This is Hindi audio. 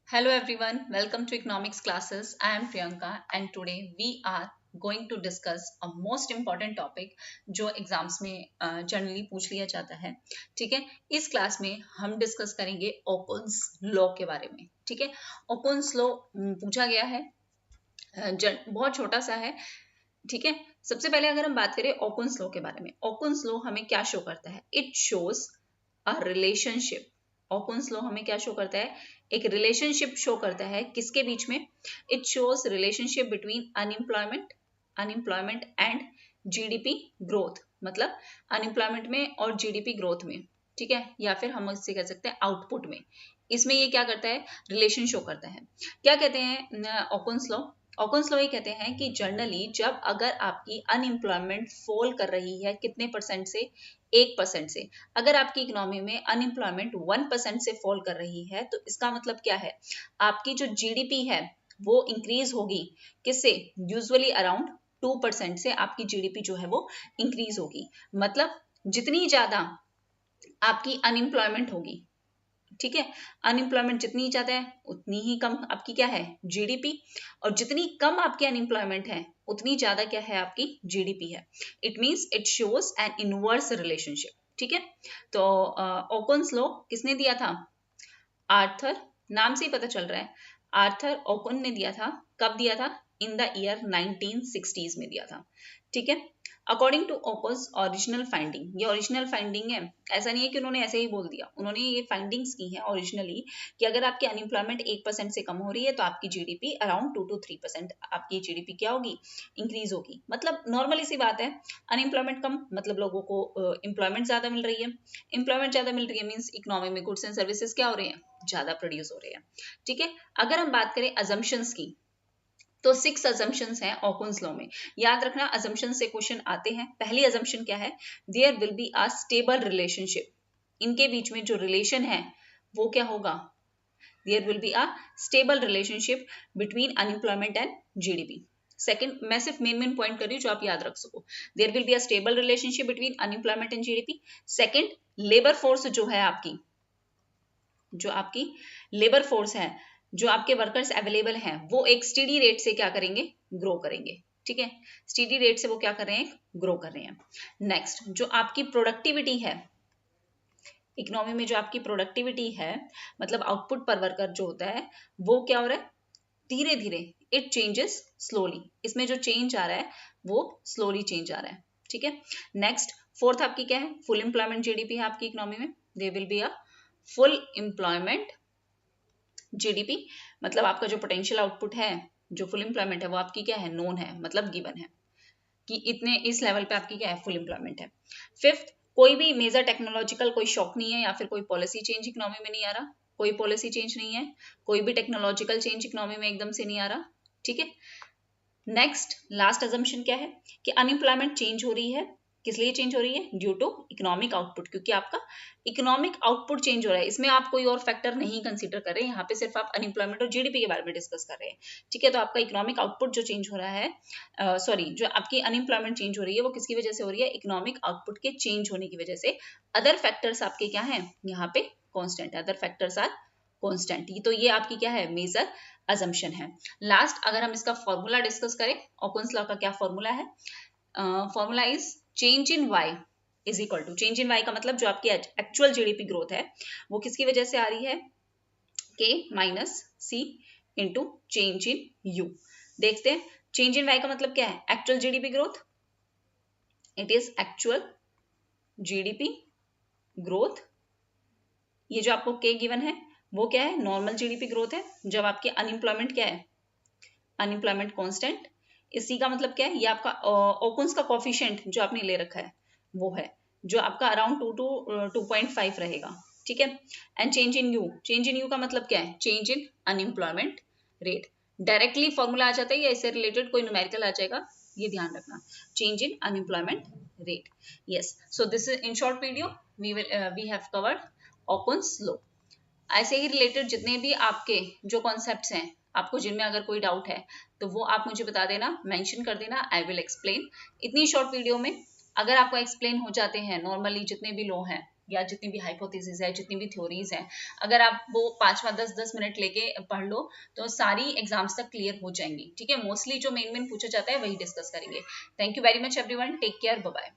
Hello everyone, welcome to economics classes. I am Priyanka and today we are going to discuss a most important topic जो एग्जाम्स में जनरली पूछ लिया जाता है. ठीक है, इस क्लास में हम डिस्कस करेंगे ओकन्स लॉ के बारे में. ठीक है, ओकन्स लॉ पूछा गया है, बहुत छोटा सा है. ठीक है, सबसे पहले अगर हम बात करें ओकन्स लॉ के बारे में, ओकन्स लॉ हमें क्या शो करता है? It shows a relationship. Okun's law हमें क्या शो करता है? एक रिलेशनशिप शो करता है. किसके बीच में? It shows relationship between unemployment and GDP growth. मतलब अनएम्प्लॉयमेंट में और जीडीपी ग्रोथ में. ठीक है, या फिर हम इससे कह सकते हैं आउटपुट में. इसमें ये क्या करता है? रिलेशन शो करता है. क्या कहते हैं ओकन्स लॉ? ओकन्स लॉ ये कहते हैं कि जनरली जब अगर आपकी अनएम्प्लॉयमेंट फॉल कर रही है कितने परसेंट से? 1% से. अगर आपकी इकोनॉमी में अनएम्प्लॉयमेंट 1% से फॉल कर रही है तो इसका मतलब क्या है? आपकी जो जीडीपी है वो इंक्रीज होगी. किससे? यूजुअली अराउंड 2% से आपकी जीडीपी जो है वो इंक्रीज होगी. मतलब जितनी ज्यादा आपकी अनएम्प्लॉयमेंट होगी, ठीक है, अनएम्प्लॉयमेंट जितनी ज्यादा है उतनी ही कम आपकी क्या है? जीडीपी. और जितनी कम आपकी अनएम्प्लॉयमेंट है उतनी ज्यादा क्या है? आपकी जीडीपी है. It means it shows N inverse relationship. ठीक है, तो ओकन्स लॉ किसने दिया था? आर्थर. नाम से ही पता चल रहा है, आर्थर ओकन ने दिया था. कब दिया था? इन द ईयर 1960s में दिया था. ठीक है, according to Okun's original finding, ये ओरिजिनल फाइंडिंग है. ऐसा नहीं है कि उन्होंने ऐसे ही बोल दिया, उन्होंने ये फाइंडिंग्स की है ओरिजिनली कि अगर आपकी अनएम्प्लॉयमेंट 1% से कम हो रही है तो आपकी जीडीपी अराउंड 2 to 3% आपकी जीडीपी क्या होगी? इंक्रीज होगी. मतलब नॉर्मली सी बात है, अनएम्प्लॉयमेंट कम मतलब लोगों को एम्प्लॉयमेंट ज्यादा मिल रही है. एम्प्लॉयमेंट ज्यादा मिल रही है मीन्स इकोनॉमी में गुड्स एंड सर्विसेज क्या हो रहे हैं? ज्यादा प्रोड्यूस हो रहे हैं. ठीक है, अगर हम बात करें अजम्पशंस की तो 6 अजम्पशंस हैं ओकन्स लॉ में. याद रखना, अजम्पशन से क्वेश्चन आते हैं. पहली अजम्पशन क्या है? There will be a stable relationship. इनके बीच में जो रिलेशन है वो क्या होगा? There will be a stable relationship between unemployment and GDP. Second, मैं सिर्फ मेन पॉइंट कर रही हूँ जो आप याद रख सको. There will be a stable relationship between unemployment and GDP. Second, labour force जो है आपकी, जो आपकी लेबर फोर्स है, जो आपके वर्कर्स अवेलेबल हैं, वो एक स्टीडी रेट से क्या करेंगे? ग्रो करेंगे. ठीक है, स्टीडी रेट से वो क्या कर रहे हैं? ग्रो कर रहे हैं. नेक्स्ट, जो आपकी प्रोडक्टिविटी है इकोनॉमी में, जो आपकी प्रोडक्टिविटी है मतलब आउटपुट पर वर्कर जो होता है वो क्या हो रहा है? धीरे धीरे. It changes slowly. इसमें जो चेंज आ रहा है वो स्लोली चेंज आ रहा है. ठीक है, नेक्स्ट फोर्थ आपकी क्या है? फुल एम्प्लॉयमेंट जीडीपी है आपकी इकोनॉमी में. They will be a full employment GDP. मतलब आपका जो पोटेंशियल आउटपुट है, जो फुल एम्प्लॉयमेंट है वो आपकी क्या है? नोन है, मतलब गिवन है कि इतने इस लेवल पे आपकी क्या है? फुल एम्प्लॉयमेंट है. फिफ्थ, कोई भी मेजर टेक्नोलॉजिकल कोई शॉक नहीं है या फिर कोई पॉलिसी चेंज इकोनॉमी में नहीं आ रहा. कोई पॉलिसी चेंज नहीं है, कोई भी टेक्नोलॉजिकल चेंज इकोनॉमी में एकदम से नहीं आ रहा. ठीक है, नेक्स्ट लास्ट अजम्पशन क्या है? कि अनएम्प्लॉयमेंट चेंज हो रही है. किस लिए चेंज हो रही है? Due to economic output. क्योंकि आपका इकोनॉमिक आउटपुट चेंज हो रहा है. इसमें आप कोई और फैक्टर नहीं कंसीडर कर रहे हैं, यहाँ पे सिर्फ आप अनएम्प्लॉयमेंट और जीडीपी के बारे में डिस्कस कर रहे हैं. ठीक है, तो आपका इकोनॉमिक आउटपुट जो चेंज हो रहा है, सॉरी, जो आपकी अनएम्प्लॉयमेंट चेंज हो रही है वो किसकी वजह से हो रही है? इकोनॉमिक आउटपुट के चेंज होने की वजह से. अदर फैक्टर्स आपके क्या है यहाँ पे? Constant. Other factors are constant. तो ये आपकी क्या है? मेजर अजम्पशन है. लास्ट, अगर हम इसका फॉर्मूला डिस्कस करें, ओकन्स लॉ का क्या फॉर्मूला है? Formula is change in Y is equal to, change in Y का मतलब जो आपकी एक्चुअल जीडीपी ग्रोथ है वो किसकी वजह से आ रही है? K minus C into change in U. देखते हैं चेंज इन वाई का मतलब क्या है? Actual GDP growth. It is actual GDP growth. ये जो आपको के गिवन है वो क्या है? नॉर्मल जीडीपी ग्रोथ है. जब आपकी अनएम्प्लॉयमेंट क्या है? Unemployment constant. इसी का मतलब क्या है? ये आपका ओकन्स का कोफिशिएंट जो आपने ले रखा है वो है, जो आपका अराउंड 2 to 2.5 रहेगा. ठीक है, and change in U, change in U का मतलब क्या है? Change in unemployment rate. Directly formula आ जाता है या इससे रिलेटेड कोई न्यूमेरिकल आ जाएगा, ये ध्यान रखना. Change in unemployment rate. Yes, so this is in short video we have covered Okun's law. ऐसे ही रिलेटेड जितने भी आपके जो कॉन्सेप्ट्स हैं, आपको जिनमें अगर कोई डाउट है तो वो आप मुझे बता देना, मेंशन कर देना. I will explain. इतनी शॉर्ट वीडियो में अगर आपको एक्सप्लेन हो जाते हैं नॉर्मली जितने भी लॉ हैं या जितनी भी हाइपोथेसिस है, जितनी भी थ्योरीज हैं, अगर आप वो 5-10 मिनट लेके पढ़ लो तो सारी एग्जाम्स तक क्लियर हो जाएंगी। ठीक है, मोस्टली जो मेन पूछा जाता है वही डिस्कस करेंगे। Thank you very much everyone, take care, bye bye.